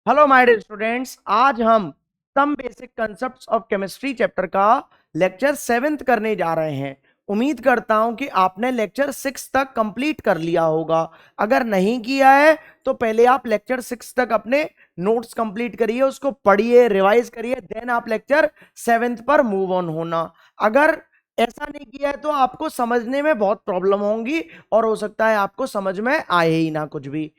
Hello my dear students, आज हम some basic concepts of chemistry chapter का lecture 7th करने जा रहे हैं। उम्मीद करता हूं कि आपने लेक्चर 6 तक कंप्लीट कर लिया होगा। अगर नहीं किया है तो पहले आप लेक्चर 6 तक अपने नोट्स कंप्लीट करिए, उसको पढ़िए, रिवाइज करिए, देन आप लेक्चर 7th पर मूव ऑन होना। अगर ऐसा नहीं किया है तो आपको समझने में बहुत प्रॉब्लम होंगी और हो सकता है आपको समझ में आए ही ना कुछ भी।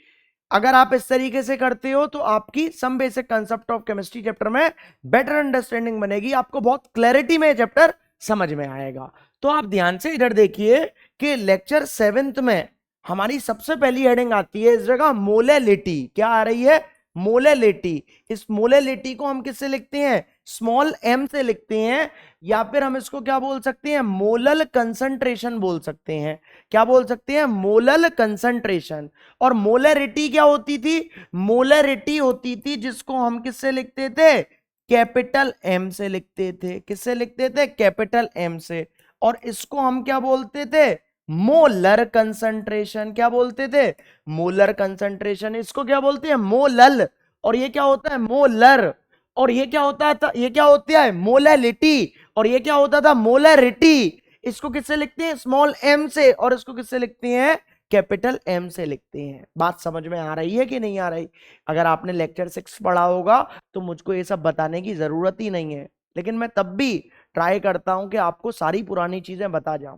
अगर आप इस तरीके से करते हो तो आपकी some basic concept of chemistry chapter में बेटर अंडरस्टैंडिंग बनेगी, आपको बहुत क्लैरिटी में चैप्टर समझ में आएगा। तो आप ध्यान से इधर देखिए कि लेक्चर 7th में हमारी सबसे पहली हेडिंग आती है इस जगह मोलेलिटी। क्या आ रही है? मोलेलिटी। इस मोलेलिटी को हम किससे लिखते हैं? स्मॉल एम से लिखते हैं, या फिर हम इसको क्या बोल सकते हैं? मोलल कंसंट्रेशन बोल सकते हैं। क्या बोल सकते हैं? Molal concentration. और मोलरिटी क्या होती थी? मोलरिटी होती थी जिसको हम किससे लिखते थे? कैपिटल एम से लिखते थे। किससे लिखते थे? कैपिटल एम से। और इसको हम क्या बोलते थे? Molar concentration. क्या बोलते थे? Molar concentration. इसको क्या बोलते हैं? मोलल। और ये क्या होता है? मोलर। और ये क्या होता था? ये क्या होता है? मोलैलिटी। और ये क्या होता था? मोलरिटी। इसको किससे लिखते हैं? स्मॉल एम से। और इसको किससे लिखते हैं? कैपिटल एम से लिखते हैं। बात समझ में आ रही है कि नहीं आ रही? अगर आपने लेक्चर 6 पढ़ा होगा तो मुझको ये सब बताने की जरूरत ही नहीं है, लेकिन मैं तब भी ट्राई करता हूं कि आपको सारी पुरानी चीजें बता जाऊं।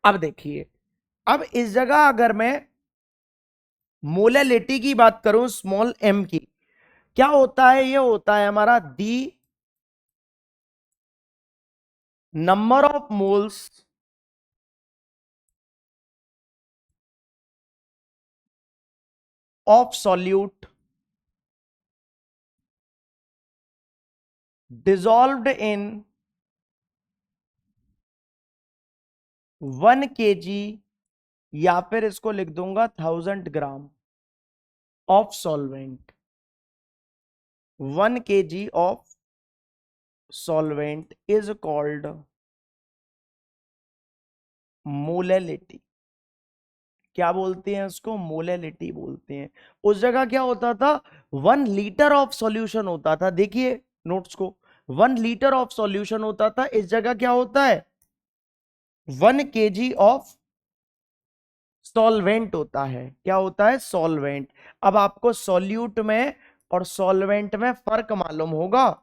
अब देखिए, अब इस जगह अगर मैं मोलैलिटी की बात करूं, स्मॉल एम की, क्या होता है? ये होता है हमारा the number of moles of solute dissolved in 1 kg, या फिर इसको लिख दूंगा 1000 gram of solvent. 1 kg of solvent is called molality. क्या बोलते हैं उसको? मोलैलिटी बोलते हैं। उस जगह क्या होता था? 1 लीटर ऑफ सॉल्यूशन होता था। देखिए नोट्स को, 1 लीटर ऑफ सॉल्यूशन होता था। इस जगह क्या होता है? 1 kg ऑफ सॉल्वेंट होता है। क्या होता है? सॉल्वेंट। अब आपको सॉल्यूट में और सॉल्वेंट में फर्क मालूम होगा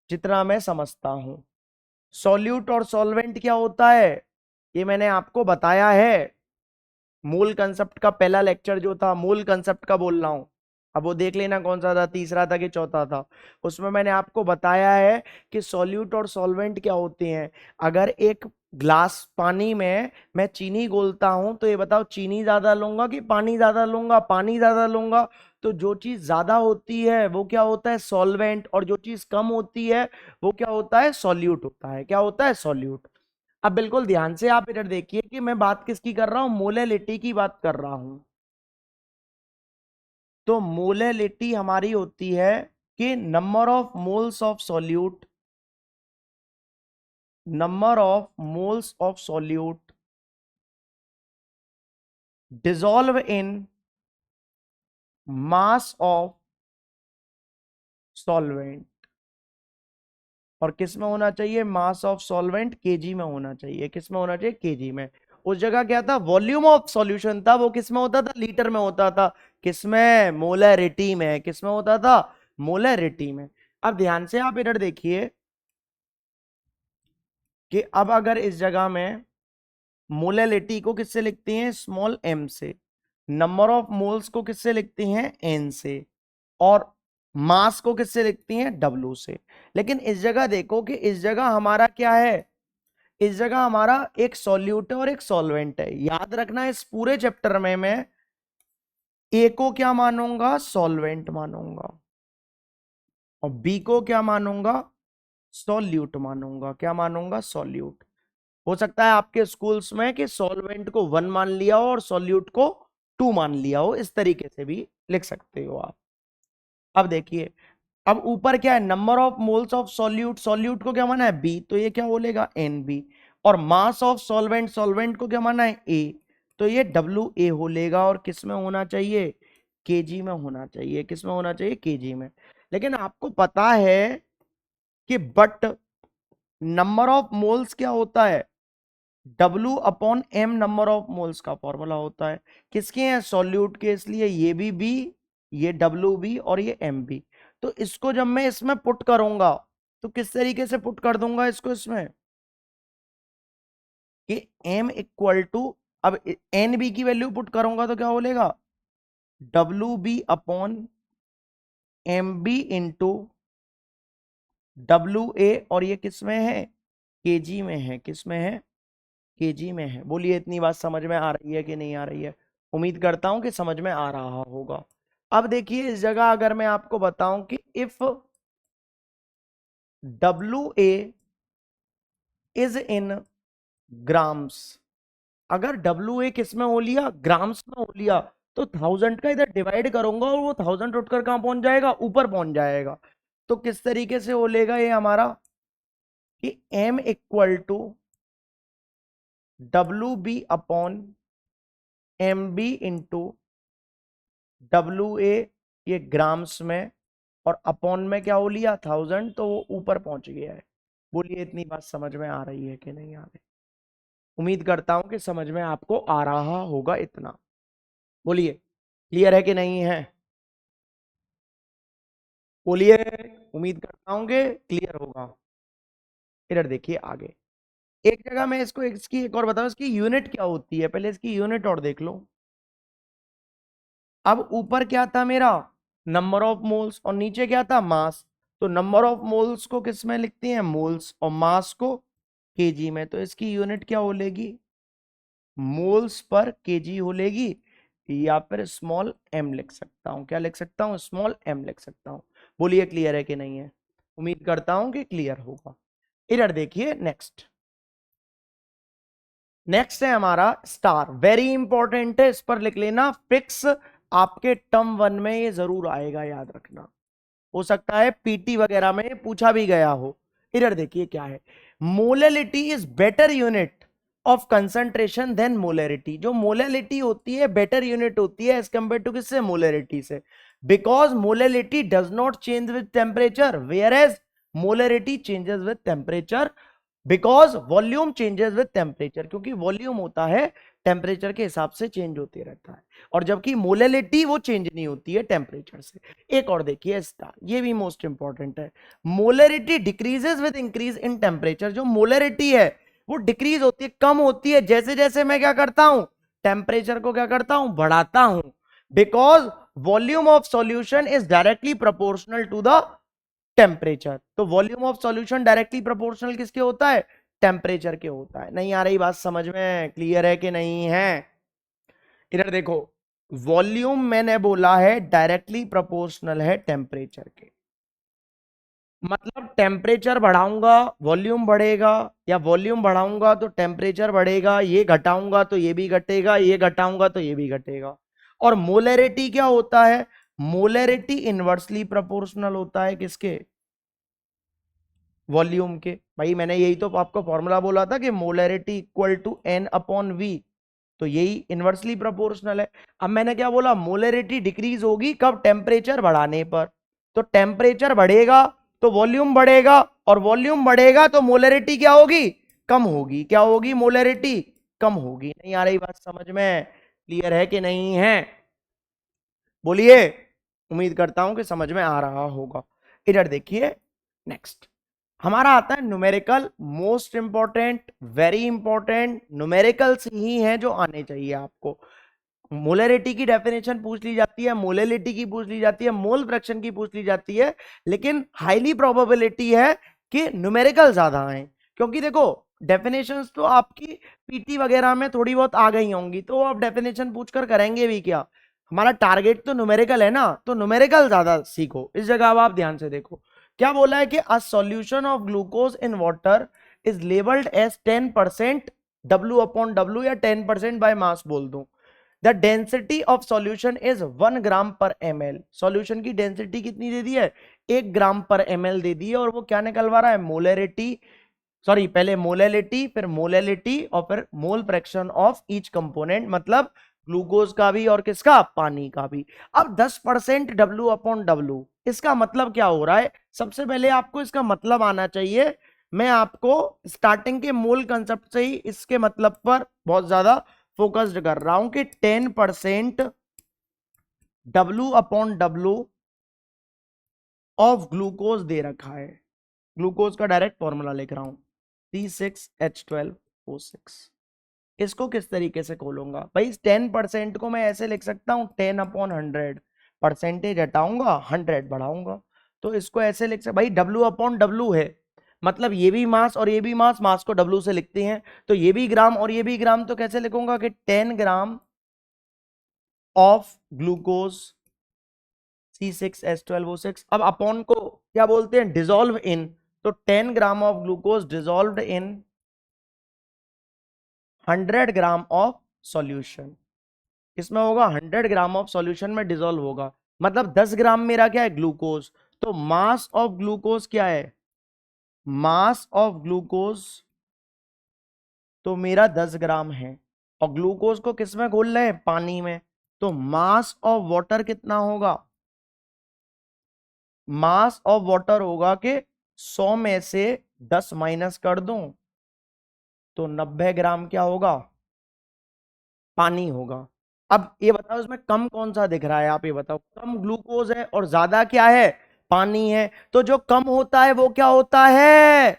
जितना मैं समझता हूं। सॉल्यूट और सॉल्वेंट क्या होता है ये मैंने आपको बताया है। मूल कंसेप्ट का पहला लेक्चर जो था, मूल कंसेप्ट का बोल रहा हूं, अब वो देख लेना कौन सा था, तीसरा था कि चौथा था। उसमें मैंने आपको बताया है कि सॉल्यूट और सॉल्वेंट क्या होते हैं। अगर एक ग्लास पानी में मैं चीनी घोलता हूं तो ये बताओ, चीनी ज्यादा लूंगा कि पानी ज्यादा लूंगा? पानी ज्यादा लूंगा। तो जो चीज ज्यादा होती है वो क्या होता है? सॉल्वेंट। और जो चीज कम होती है वो क्या होता है? सॉल्यूट होता है। क्या होता है? सॉल्यूट। अब बिल्कुल ध्यान से आप इधर देखिए कि मैं बात किसकी कर रहा हूं? मोलैलिटी की बात कर रहा हूं। तो मोलैलिटी हमारी होती है कि number of moles of solute, number of moles of solute dissolve in mass of solvent. और किस में होना चाहिए? मास ऑफ सॉल्वेंट केजी में होना चाहिए। किस में होना चाहिए? केजी में। उस जगह क्या था? वॉल्यूम ऑफ सॉल्यूशन था, वो किस में होता था? लीटर में होता था। किस में? मोलैरिटी में। किस में होता था? मोलैरिटी में। अब ध्यान से आप इधर देखिए कि अब अगर इस जगह में मोलैलिटी को किससे लिखते हैं? स्मॉल एम से। नंबर ऑफ मोल्स को किससे लिखते हैं? एन से। और मास को किससे लिखती हैं? डब्ल्यू से। लेकिन इस जगह देखो कि इस जगह हमारा क्या है? इस जगह हमारा एक सॉल्यूट है और एक सॉल्वेंट है। याद रखना, इस पूरे चैप्टर में मैं ए को क्या मानूंगा? सॉल्वेंट मानूंगा। और बी को क्या मानूंगा? सॉल्यूट मानूंगा। क्या मानूंगा? सॉल्यूट। हो सकता है आपके स्कूल्स में कि सॉल्वेंट को 1 मान लिया हो और सॉल्यूट को 2 मान लिया हो, इस तरीके से भी लिख सकते हो आप। अब देखिए, अब ऊपर क्या है? Number of moles of solute. Solute को क्या माना है? बी, तो ये क्या बोलेगा? N B. और मास ऑफ सॉल्वेंट, सॉल्वेंट को क्या माना है? ए, तो ये डब्ल्यू ए हो लेगा। और किस में होना चाहिए? केजी में होना चाहिए। किस में होना चाहिए? केजी में। लेकिन आपको पता है कि बट नंबर ऑफ मोल्स क्या होता है? W upon M number of moles का फॉर्मूला होता है। किसके हैं? सॉल्यूट के, इसलिए ये भी B, ये WB और ये MB। तो इसको जब मैं इसमें पुट करूंगा तो किस तरीके से पुट कर दूंगा इसको इसमें कि M इक्वल टू, अब NB की वैल्यू पुट करूंगा तो क्या बोलेगा? WB upon MB into WA, और ये किस में है? केजी में है। किस में है? केजी में है। बोलिए इतनी बात समझ में आ रही है कि नहीं आ रही है? उम्मीद करता हूं कि समझ में आ रहा होगा। अब देखिए इस जगह अगर मैं आपको बताऊं कि if WA is in grams, अगर WA किस में हो लिया? ग्राम्स में हो लिया, तो 1000 का इधर डिवाइड करूंगा और वो 1000 उठकर कहां पहुंच जाएगा? ऊपर पहुंच जाएगा। तो किस तरीके से हो लेगा ये हमारा कि M equal to WB upon MB into WA, ये ग्राम्स में, और अपॉन में क्या हो लिया? 1000, तो वो ऊपर पहुंच गया है। बोलिए इतनी बात समझ में आ रही है कि नहीं आ रही? उम्मीद करता हूं कि समझ में आपको आ रहा होगा इतना। बोलिए क्लियर है कि नहीं है? बोलिए, उम्मीद करता हूं कि क्लियर होगा। इधर देखिए आगे एक जगह मैं इसको इसकी एक और बताऊं, इसकी यूनिट क्या होती है, पहले इसकी यूनिट और देख लो। अब ऊपर क्या था मेरा? नंबर ऑफ मोल्स, और नीचे क्या था? मास। तो नंबर ऑफ मोल्स को किस में लिखते हैं? मोल्स, और मास को केजी में। तो इसकी यूनिट क्या हो लेगी? मोल्स पर केजी हो लेगी, या फिर स्मॉल m लिख सकता हूं। क्या लिख सकता हूं? स्मॉल m लिख सकता हूं। बोलिए क्लियर है कि नहीं है? उम्मीद करता हूं कि क्लियर होगा। इधर देखिए नेक्स्ट, नेक्स्ट है हमारा स्टार। वेरी इंपॉर्टेंट है, इस पर लिख लेना फिक्स। आपके टर्म 1 में ये जरूर आएगा, याद रखना। हो सकता है पीटी वगैरह में पूछा भी गया हो। इधर देखिए क्या है, molality is better unit of concentration than molarity. जो मोलैलिटी होती है बेटर यूनिट होती है एज कंपेयर टू किससे? मोलैरिटी से। Because molality does not change with temperature, whereas molarity changes with temperature. Because volume changes with temperature, क्योंकि volume होता है टेम्परेचर के हिसाब से चेंज होते रहता है, और जबकि मोलैलिटी वो चेंज नहीं होती है टेम्परेचर से। एक और देखिए स्टार, ये भी मोस्ट इंपॉर्टेंट है। Molarity decreases with increase in temperature. जो मोलैरिटी है वो डिक्रीज होती है, कम होती है, जैसे जैसे मैं क्या करता हूं? टेम्परेचर को क्या करता हूं? बढ़ाता हूं। Because volume of solution is directly proportional to the temperature. तो volume of solution directly proportional किसके होता है? टेम्परेचर के होता है। नहीं आ रही बात समझ में? क्लियर है कि नहीं है? इधर देखो, वॉल्यूम मैंने बोला है डायरेक्टली प्रोपोर्शनल है टेम्परेचर के। मतलब टेम्परेचर बढ़ाऊंगा वॉल्यूम बढ़ेगा, या वॉल्यूम बढ़ाऊंगा तो टेम्परेचर बढ़ेगा, ये घटाऊंगा तो ये भी घटेगा, ये घटाऊंगा तो ये भी घटेगा। और मोलैरिटी क्या होता है? मोलैरिटी इनवर्सली प्रोपोर्शनल होता है किसके? वॉल्यूम के। भाई मैंने यही तो आपको फॉर्मूला बोला था कि molarity equal to N upon V, तो यही इनवर्सली प्रोपोर्शनल है। अब मैंने क्या बोला? मोलैरिटी डिक्रीज होगी कब? टेम्परेचर बढ़ाने पर। तो टेम्परेचर बढ़ेगा तो वॉल्यूम बढ़ेगा, और वॉल्यूम बढ़ेगा तो मोलैरिटी क्या होगी? कम होगी। क्या होगी? मोलैरिटी कम होगी। नहीं आ रही बात समझ में? क्लियर है कि नहीं है? बोलिए, उम्मीद करता हूं कि समझ में आ रहा होगा। इधर देखिए नेक्स्ट हमारा आता है numerical. Most important, very important numericals ही हैं जो आने चाहिए आपको। मोलैरिटी की डेफिनेशन पूछ ली जाती है, मोलैलिटी की पूछ ली जाती है, मोल फ्रैक्शन की पूछ ली जाती है, लेकिन हाईली प्रोबेबिलिटी है कि न्यूमेरिकल ज्यादा आए। क्योंकि देखो डेफिनेशंस तो आपकी पीटी वगैरह में थोड़ी बहुत आ गई होंगी, तो आप डेफिनेशन पूछकर करेंगे भी क्या? हमारा टारगेट तो न्यूमेरिकल है ना, तो न्यूमेरिकल ज्यादा सीखो। इस जगह अब आप ध्यान से देखो क्या बोला है कि a solution of glucose in water is labelled as 10% W upon W, या 10% बाय मास बोल दूं। The density of solution is 1 gram per ml। Solution की डेंसिटी कितनी दे दी है? 1 ग्राम पर ml दे दी है, और वो क्या निकलवा रहा है? मोलैरिटी, सॉरी पहले मोलैलिटी, फिर मोलैलिटी, और फिर mole fraction of each component, मतलब ग्लूकोज का भी और किसका, पानी का भी। अब 10% W/W, इसका मतलब क्या हो रहा है, सबसे पहले आपको इसका मतलब आना चाहिए। मैं आपको स्टार्टिंग के मूल कंसेप्ट से ही इसके मतलब पर बहुत ज्यादा फोकस्ड कर रहा हूं कि 10% W/W ऑफ ग्लूकोज दे रखा है। ग्लूकोज का डायरेक्ट फॉर्मूला लिख रहा हूं, C6H12O6। इसको किस तरीके से खोलूंगा भाई, 10% को मैं ऐसे लिख सकता हूं 10/100, परसेंटेज हटाऊंगा 100 बढ़ाऊंगा, तो इसको ऐसे लिख सकता भाई, W/W है, मतलब ये भी मास और ये भी मास, मास को W से लिखते हैं, तो ये भी ग्राम और ये भी ग्राम, तो कैसे लिखूंगा कि 10 ग्राम ऑफ ग्लूकोज C6H12O6। अब अपॉन को क्या बोलते हैं, डिसॉल्व इन, तो 10 gram of glucose dissolved in 100 gram of solution. इसमें होगा 100 ग्राम ऑफ सॉल्यूशन में डिसॉल्व होगा, मतलब 10 ग्राम मेरा क्या है, ग्लूकोज। तो मास ऑफ ग्लूकोज क्या है, मास ऑफ ग्लूकोज तो मेरा 10 ग्राम है, और ग्लूकोज को किस में घोल रहे हैं, पानी में। तो मास ऑफ वाटर कितना होगा, मास ऑफ वाटर होगा कि 100 में से 10 माइनस कर दूं तो 90 ग्राम क्या होगा, पानी होगा। अब ये बताओ इसमें कम कौन सा दिख रहा है, आप ये बताओ, कम ग्लूकोज है और ज्यादा क्या है, पानी है। तो जो कम होता है वो क्या होता है,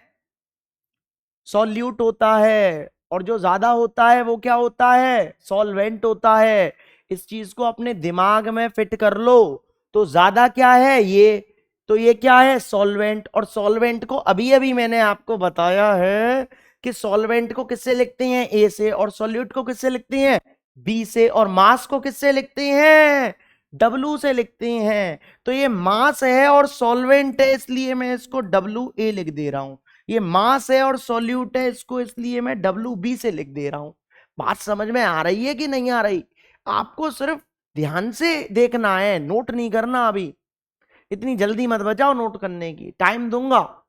सॉल्यूट होता है, और जो ज्यादा होता है वो क्या होता है, सॉल्वेंट होता है। इस चीज को अपने दिमाग में फिट कर लो। तो ज्यादा क्या है ये, तो ये क्या है, सॉल्वेंट। और सॉल्वेंट को अभी अभी मैंने आपको बताया है कि सॉल्वेंट को किससे लिखते हैं, ए से, और सॉल्यूट को किससे लिखते हैं, बी से, और मास को किससे लिखते हैं, डब्लू से लिखते हैं। तो ये मास है और सॉल्वेंट है, इसलिए मैं इसको WA लिख दे रहा हूं। ये मास है और सॉल्यूट है, इसको इसलिए मैं WB से लिख दे रहा हूं। बात समझ में आ रही है कि नहीं आ रही, आपको सिर्फ ध्यान से देखना है, नोट नहीं करना। अभी इतनी जल्दी मत बचाओ नोट करने की, टाइम दूंगा।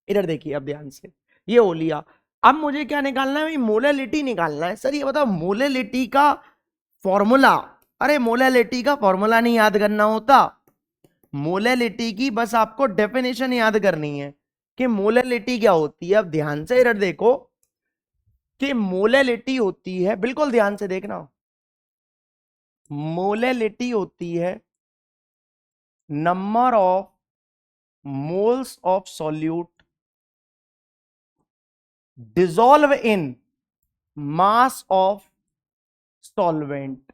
इधर देखिए अब ध्यान से, ये हो लिया। अब मुझे क्या निकालना है भाई, मोलैलिटी निकालना है। सर ये बताओ मोलैलिटी का फॉर्मूला, अरे मोलैलिटी का फॉर्मूला नहीं याद करना होता, मोलैलिटी की बस आपको डेफिनेशन याद करनी है कि मोलैलिटी क्या होती है। अब ध्यान से इधर देखो कि मोलैलिटी होती है, बिल्कुल ध्यान से देखना, मोलैलिटी होती है number of moles of solute dissolve in mass of solvent.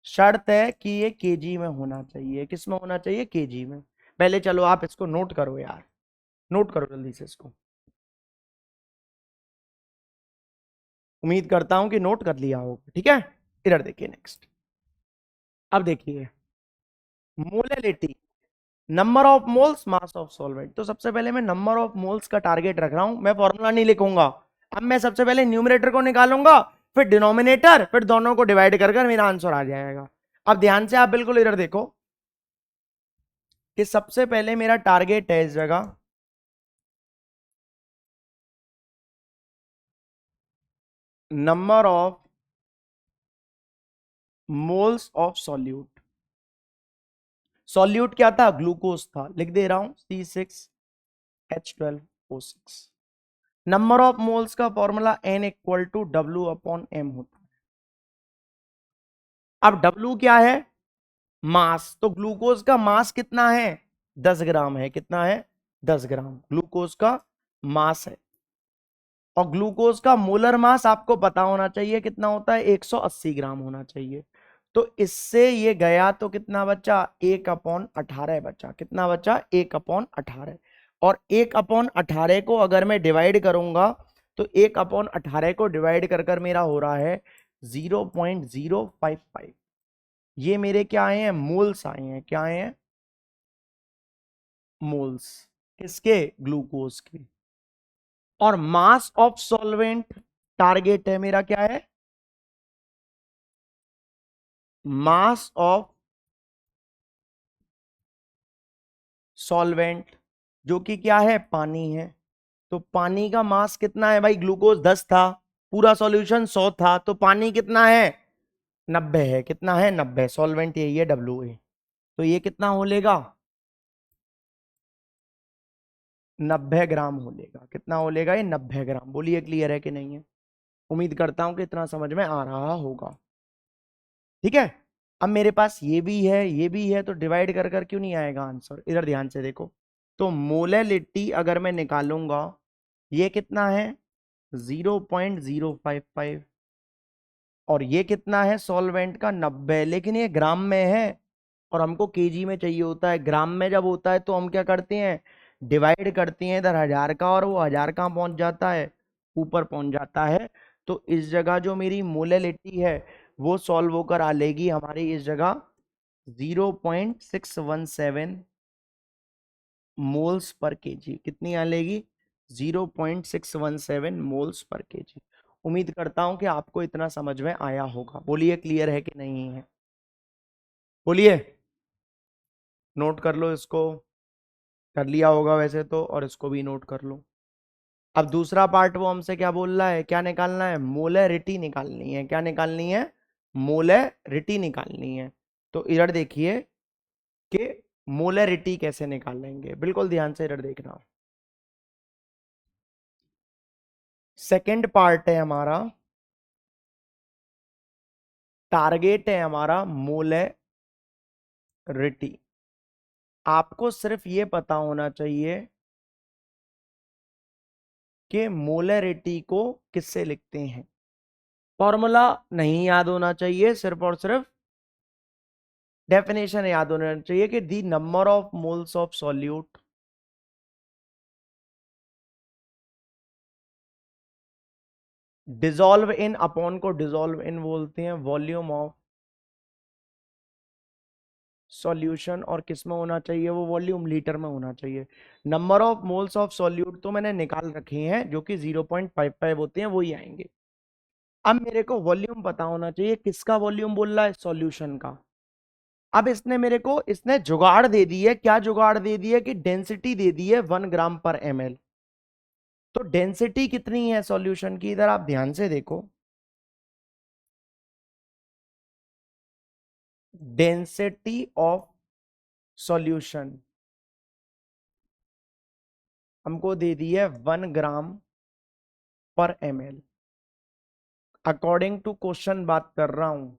शर्त है कि ये केजी में होना चाहिए, किस में होना चाहिए, केजी में। पहले चलो आप इसको नोट करो यार, नोट करो जल्दी से इसको, उम्मीद करता हूं कि नोट कर लिया होगा, ठीक है। इधर देखिए नेक्स्ट, अब देखिए molality, number of moles mass of solvent. तो सबसे पहले मैं नंबर ऑफ मोल्स का टारगेट रख रहा हूं, मैं फॉर्मूला नहीं लिखूंगा। अब मैं सबसे पहले न्यूमरेटर को निकालूंगा, फिर डिनोमिनेटर, फिर दोनों को डिवाइड कर कर मेरा आंसर आ जाएगा। अब ध्यान से आप बिल्कुल इधर देखो कि सबसे पहले मेरा टारगेट है इस जगह number of moles of solute. Solute क्या था, ग्लूकोज था, लिख दे रहा हूं C6H12O6। नंबर ऑफ मोल्स का फॉर्मूला N=W/M होता है। अब W क्या है, मास, तो ग्लूकोज का मास कितना है, 10 ग्राम है, कितना है, 10 ग्राम ग्लूकोज का मास है। और ग्लूकोज का मोलर मास आपको पता होना चाहिए कितना होता है, 180 ग्राम होना चाहिए। तो इससे ये गया तो कितना बचा, 1/18 बचा, कितना बचा, 1/18। और 1/18 को अगर मैं डिवाइड करूंगा तो 1/18 को डिवाइड कर कर मेरा हो रहा है 0.055। ये मेरे क्या आए हैं, मोल्स आए हैं, क्या आए हैं, मोल्स, किसके, ग्लूकोज के। और मास ऑफ सॉल्वेंट टारगेट है मेरा क्या है, मास ऑफ सॉल्वेंट, जो कि क्या है, पानी है। तो पानी का मास कितना है भाई, ग्लूकोज 10 था, पूरा सॉल्यूशन 100 था, तो पानी कितना है, 90 है, कितना है 90, सॉल्वेंट यही है WA। तो ये कितना हो लेगा 90 ग्राम हो लेगा, कितना हो लेगा ये 90 ग्राम। बोलिए क्लियर है कि नहीं है। उम्मीद करता हूं कि इतना समझ में आ रहा होगा। ठीक है, अब मेरे पास ये भी है ये भी है, तो डिवाइड कर कर क्यों नहीं आएगा आंसर, इधर ध्यान से देखो। तो मोलैलिटी अगर मैं निकालूंगा, ये कितना है 0.055, और ये कितना है सॉल्वेंट का 90, लेकिन ये ग्राम में है और हमको केजी में चाहिए होता है। ग्राम में जब होता है तो हम क्या करते हैं, डिवाइड करते हैं इधर 1000 का, और वो 1000 कहाँ पहुंच जाता है, ऊपर पहुंच जाता है। तो इस जगह जो मेरी मोलैलिटी है वो सॉल्व होकर आ लेगी हमारी इस जगह 0.617 मोल्स पर केजी। कितनी आ लेगी 0.617 मोल्स पर केजी। उम्मीद करता हूं कि आपको इतना समझ में आया होगा। बोलिए क्लियर है कि नहीं है, बोलिए। नोट कर लो इसको, कर लिया होगा वैसे तो, और इसको भी नोट कर लो। अब दूसरा पार्ट वो हमसे क्या बोल रहा है, क्या निकालना है, मोलैरिटी निकालनी है। क्या निकालनी है, मोलैरिटी निकालनी है। तो इधर देखिए कि मोलैरिटी कैसे निकालेंगे, बिल्कुल ध्यान से इधर देखना। सेकंड पार्ट है हमारा, टारगेट है हमारा मोलैरिटी। आपको सिर्फ ये पता होना चाहिए कि मोलैरिटी को किससे लिखते हैं। फॉर्मूला नहीं याद होना चाहिए, सिर्फ और सिर्फ डेफिनेशन याद होना चाहिए कि the number of moles of solute dissolve in, upon को डिजोल्व इन बोलते हैं, वॉल्यूम ऑफ सॉल्यूशन, और किस में होना चाहिए वो वॉल्यूम, लीटर में होना चाहिए। Number of moles of solute तो मैंने निकाल रखे हैं जो कि 0.55 होते हैं, वही आएंगे। अब मेरे को वॉल्यूम पता होना चाहिए, किसका वॉल्यूम बोल रहा है, सॉल्यूशन का। अब इसने मेरे को इसने जुगाड़ दे दी है, क्या जुगाड़ दे दी है कि डेंसिटी दे दी है 1 ग्राम पर ml। तो डेंसिटी कितनी है सॉल्यूशन की, इधर आप ध्यान से देखो। डेंसिटी ऑफ सॉल्यूशन हमको दे दी है 1 gram per ml। According to question बात कर रहा हूं,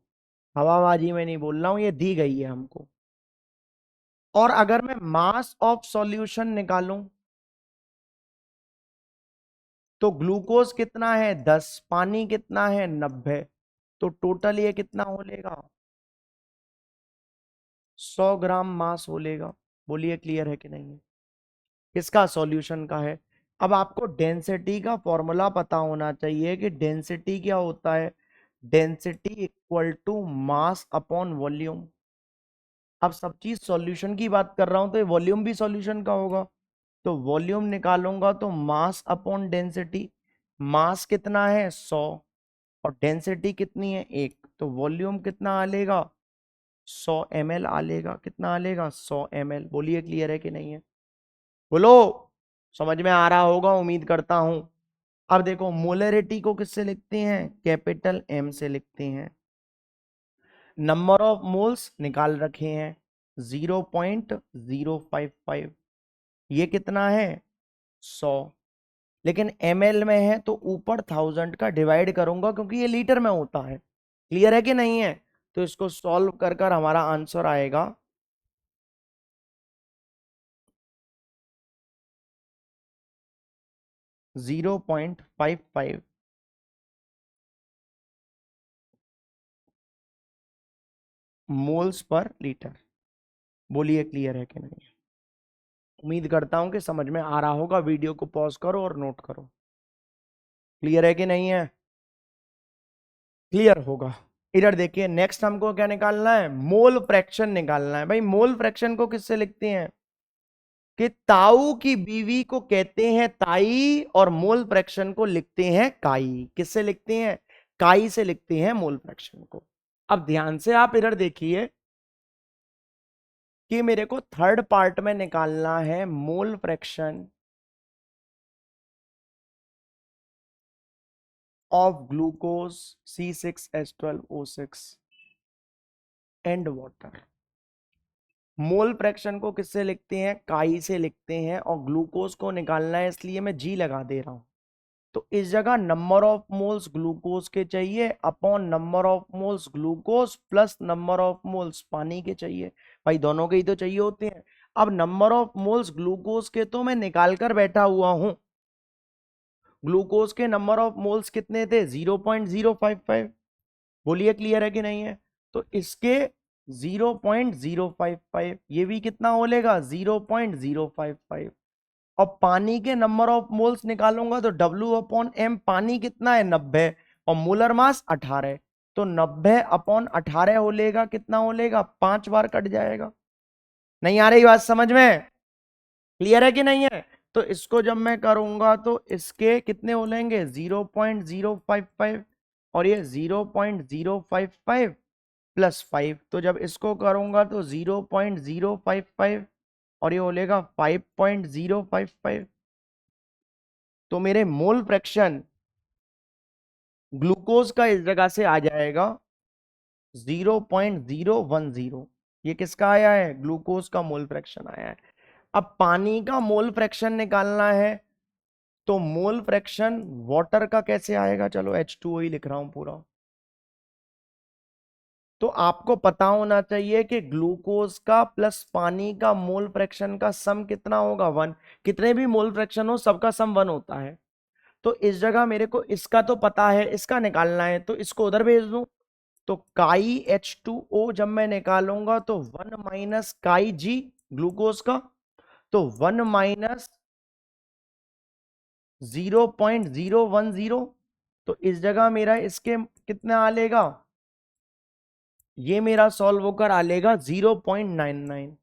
हवाबाजी में नहीं बोल रहा हूं, ये दी गई है हमको। और अगर मैं मास ऑफ सॉल्यूशन निकालूं, तो ग्लूकोज कितना है 10, पानी कितना है 90, तो टोटल ये कितना हो लेगा 100 ग्राम मास हो लेगा। बोलिए क्लियर है कि नहीं है, किसका, सॉल्यूशन का है। अब आपको डेंसिटी का फॉर्मूला पता होना चाहिए कि डेंसिटी क्या होता है, density equal to mass upon volume. अब सब चीज सॉल्यूशन की बात कर रहा हूं तो ये वॉल्यूम भी सॉल्यूशन का होगा। तो वॉल्यूम निकालूंगा तो मास अपॉन डेंसिटी, मास कितना है 100 और डेंसिटी कितनी है 1, तो वॉल्यूम कितना आ लेगा 100 ml आ लेगा। कितना आ लेगा 100 ml। बोलिए क्लियर है कि नहीं है, बोलो। समझ में आ रहा होगा उम्मीद करता हूं। अब देखो मोलरिटी को किससे लिखते हैं, कैपिटल M से लिखते हैं। नंबर ऑफ मोल्स निकाल रखे हैं 0.055, ये कितना है 100, लेकिन ml में है तो ऊपर 1000 का डिवाइड करूंगा क्योंकि ये लीटर में होता है। क्लियर है कि नहीं है। तो इसको सॉल्व कर कर हमारा आंसर आएगा 0.55 मोल्स पर लीटर। बोलिए क्लियर है कि नहीं। उम्मीद करता हूं कि समझ में आ रहा होगा। वीडियो को पॉज करो और नोट करो। क्लियर है कि नहीं है, क्लियर होगा। इधर देखिए नेक्स्ट हमको क्या निकालना है, मोल फ्रैक्शन निकालना है। भाई मोल फ्रैक्शन को किससे लिखते हैं, कि ताऊ की बीवी को कहते हैं ताई, और मोल फ्रैक्शन को लिखते हैं काई। किससे लिखते हैं, काई से लिखते हैं मोल फ्रैक्शन को। अब ध्यान से आप इधर देखिए कि मेरे को थर्ड पार्ट में निकालना है mole fraction of glucose C6H12O6। And water. Mole fraction को किससे लिखते हैं? काई से लिखते हैं, और ग्लूकोज को निकालना है इसलिए मैं जी लगा दे रहा हूं। तो इस जगह नंबर ऑफ मोल्स ग्लूकोज के चाहिए upon number of moles glucose plus number of moles पानी के चाहिए। भाई दोनों के ही तो चाहिए होते हैं। अब नंबर ऑफ मोल्स ग्लूकोज के तो मैं निकाल कर बैठा हुआ हूं। ग्लूकोज के नंबर ऑफ मोल्स कितने थे? 0.055। बोलिए क्लियर है कि नहीं है? तो इसके 0.055, ये भी कितना हो लेगा? 0.055। और पानी के नंबर ऑफ मोल्स निकालूंगा तो W/M, पानी कितना है? 90, और मोलर मास 18। तो 90/18 हो लेगा, कितना हो लेगा? 5 बार कट जाएगा। नहीं आ रही बात समझ में? क्लियर है कि नहीं है? तो इसको जब मैं करूंगा तो इसके कितने हो लेंगे? 0.055, और ये 0.055 प्लस 5। तो जब इसको करूंगा तो 0.055, और ये हो लेगा 5.055। तो मेरे मोल फ्रैक्शन ग्लूकोज का इस जगह से आ जाएगा 0.010। ये किसका आया है? ग्लूकोज का मोल फ्रैक्शन आया है। अब पानी का मोल फ्रैक्शन निकालना है, तो मोल फ्रैक्शन वाटर का कैसे आएगा? चलो H2O ही लिख रहा हूं पूरा। तो आपको पता होना चाहिए कि ग्लूकोज का प्लस पानी का मोल फ्रैक्शन का सम कितना होगा? 1। कितने भी मोल फ्रैक्शन हो सबका सम 1 होता है। तो इस जगह मेरे को इसका तो पता है, इसका निकालना है, तो इसको उधर भेज दूं। तो काई H2O जब मैं निकालूंगा तो 1 माइनस काई जी ग्लूकोज का, तो 1 माइनस 0.010। तो इस जगह मेरा इसके कितना आ लेगा? ये मेरा सॉल्व होकर आ लेगा 0.99।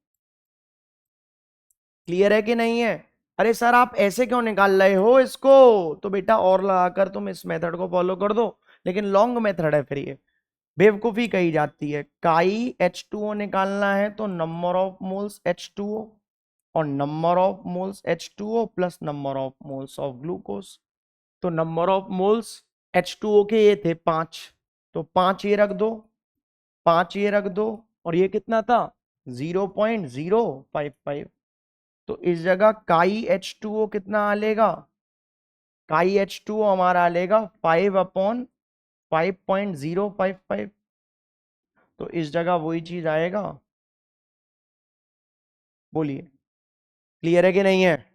क्लियर है कि नहीं है? अरे सर आप ऐसे क्यों निकाल रहे हो इसको? तो बेटा और लगाकर तुम इस मेथड को फॉलो कर दो, लेकिन लॉन्ग मेथड है, फिर ये बेवकूफी कही जाती है। काई H2O निकालना है तो नंबर ऑफ मोल्स H2O, और number of moles H2O plus number of moles of glucose. तो नंबर ऑफ मोल्स H2O के ये थे 5, तो 5 ये रख दो, 5 ये रख दो, और ये कितना था? 0.055। तो इस जगह काई H2O कितना आ लेगा? काई H2O हमारा आ लेगा 5/5.055। तो इस जगह वही चीज आएगा। बोलिए क्लियर है कि नहीं है?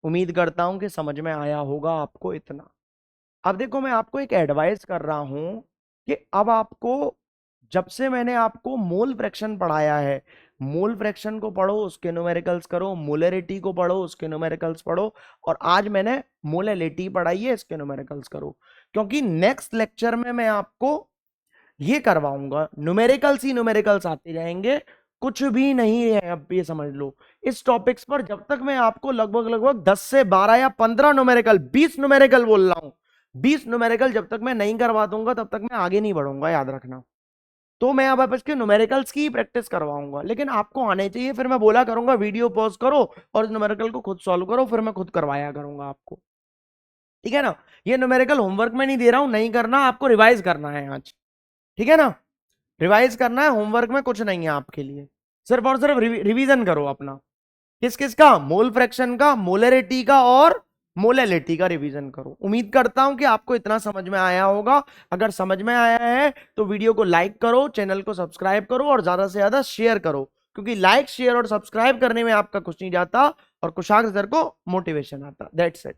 उम्मीद करता हूं कि समझ में आया होगा आपको इतना। अब देखो मैं आपको एक एडवाइस कर रहा हूं कि अब आपको, जब से मैंने आपको मोल फ्रैक्शन पढ़ाया है, मोल फ्रैक्शन को पढ़ो, उसके न्यूमेरिकल्स करो, मोलरिटी को पढ़ो, उसके न्यूमेरिकल्स पढ़ो, और आज मैंने मोलैलिटी पढ़ाई है, इसके न्यूमेरिकल्स करो। क्योंकि नेक्स्ट लेक्चर में मैं आपको ये करवाऊंगा, न्यूमेरिकल्स ही न्यूमेरिकल्स आते जाएंगे, कुछ भी नहीं है। अब ये समझ लो इस टॉपिक्स पर जब तक मैं आपको लगभग लगभग 10 से 12 या 15 न्यूमेरिकल, 20 न्यूमेरिकल बोल रहा हूं, 20 न्यूमेरिकल जब तक मैं नहीं करवा दूंगा तब तक मैं आगे नहीं बढ़ूंगा, याद रखना। तो मैं अब इसके न्यूमेरिकल्स की प्रैक्टिस करवाऊंगा, लेकिन आपको आने चाहिए। फिर मैं बोला करूंगा वीडियो पॉज करो और न्यूमेरिकल को खुद सॉल्व करो, फिर मैं खुद करवाया करूंगा आपको। ठीक है ना? ये न्यूमेरिकल होमवर्क में नहीं दे रहा हूं, नहीं करना, आपको रिवाइज करना है आज। ठीक है ना? रिवाइज करना है, होमवर्क में कुछ नहीं है आपके लिए, सिर्फ और सिर्फ रिवीजन करो अपना। किस किस का? मोल फ्रैक्शन का, मोलरिटी का, और मोलैलिटी का रिवीजन करो। उम्मीद करता हूं कि आपको इतना समझ में आया होगा। अगर समझ में आया है तो वीडियो को लाइक करो, चैनल को सब्सक्राइब करो, और ज्यादा से ज्यादा शेयर करो, क्योंकि लाइक शेयर और सब्सक्राइब करने में आपका कुछ नहीं जाता और कुशाग्र सर को मोटिवेशन आता। That's it.